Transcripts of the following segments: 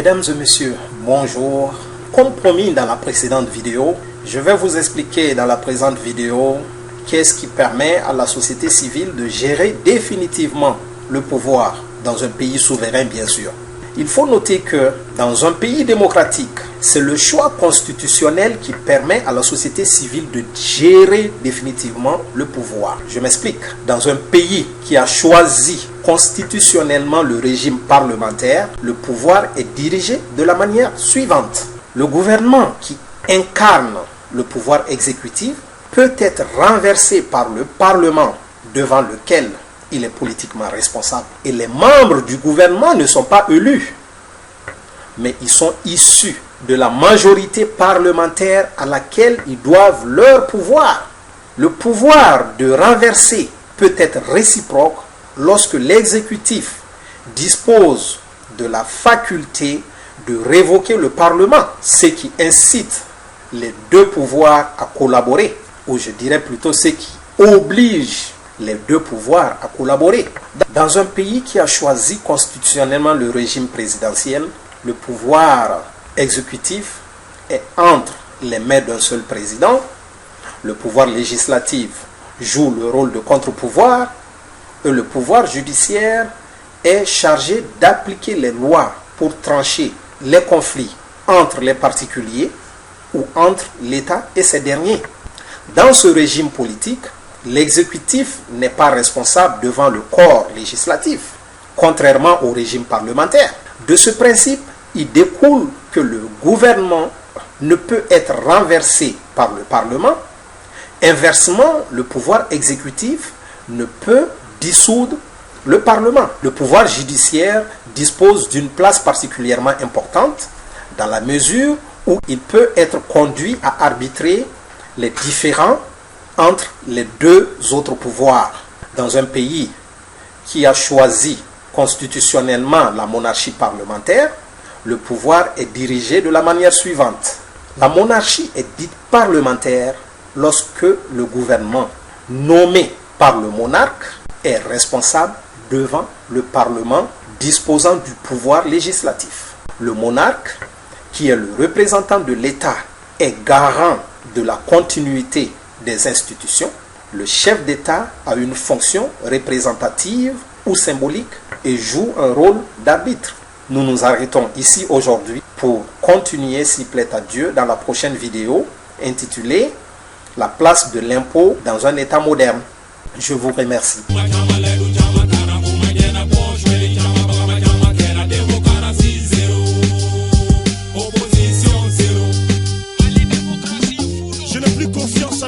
Mesdames et messieurs, bonjour. Comme promis dans la précédente vidéo, je vais vous expliquer dans la présente vidéo qu'est-ce qui permet à la société civile de gérer définitivement le pouvoir dans un pays souverain, bien sûr. Il faut noter que dans un pays démocratique, c'est le choix constitutionnel qui permet à la société civile de gérer définitivement le pouvoir. Je m'explique. Dans un pays qui a choisi constitutionnellement le régime parlementaire, le pouvoir est dirigé de la manière suivante. Le gouvernement qui incarne le pouvoir exécutif peut être renversé par le Parlement devant lequel il est politiquement responsable. Et les membres du gouvernement ne sont pas élus, mais ils sont issus de la majorité parlementaire à laquelle ils doivent leur pouvoir. Le pouvoir de renverser peut être réciproque lorsque l'exécutif dispose de la faculté de révoquer le Parlement, ce qui incite les deux pouvoirs à collaborer, ou je dirais plutôt ce qui oblige les deux pouvoirs à collaborer. Dans un pays qui a choisi constitutionnellement le régime présidentiel, le pouvoir exécutif est entre les mains d'un seul président. Le pouvoir législatif joue le rôle de contre-pouvoir et le pouvoir judiciaire est chargé d'appliquer les lois pour trancher les conflits entre les particuliers ou entre l'État et ces derniers. Dans ce régime politique, l'exécutif n'est pas responsable devant le corps législatif, contrairement au régime parlementaire. De ce principe, il découle que le gouvernement ne peut être renversé par le Parlement. Inversement, le pouvoir exécutif ne peut dissoudre le Parlement. Le pouvoir judiciaire dispose d'une place particulièrement importante dans la mesure où il peut être conduit à arbitrer les différends entre les deux autres pouvoirs. Dans un pays qui a choisi constitutionnellement la monarchie parlementaire, le pouvoir est dirigé de la manière suivante. La monarchie est dite parlementaire lorsque le gouvernement nommé par le monarque est responsable devant le Parlement disposant du pouvoir législatif. Le monarque, qui est le représentant de l'État, est garant de la continuité des institutions. Le chef d'État a une fonction représentative ou symbolique et joue un rôle d'arbitre. Nous nous arrêtons ici aujourd'hui pour continuer, s'il plaît à Dieu, dans la prochaine vidéo intitulée « La place de l'impôt dans un État moderne ». Je vous remercie.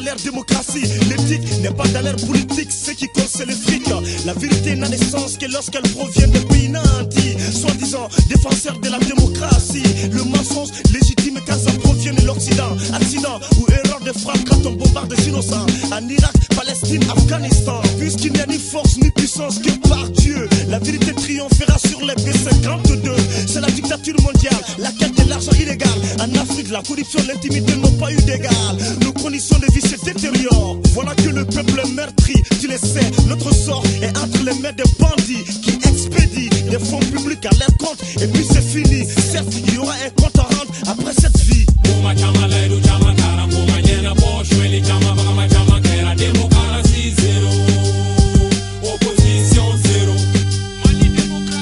L'ère démocratie, l'éthique n'est pas dans l'ère politique, ce qui compte c'est le fric. La vérité n'a de sens que lorsqu'elle provient de pays nantis, soi-disant défenseurs de la démocratie. Le mensonge légitime quand ça provient de l'Occident. Accident ou erreur de frappe quand on bombarde des innocents. En Irak, Palestine, Afghanistan. Puisqu'il n'y a ni force ni puissance que par Dieu, la vérité triomphera sur les B52. C'est la dictature mondiale, la quête de l'argent illégal. En Afrique, la corruption, l'intimité n'ont pas eu d'égal.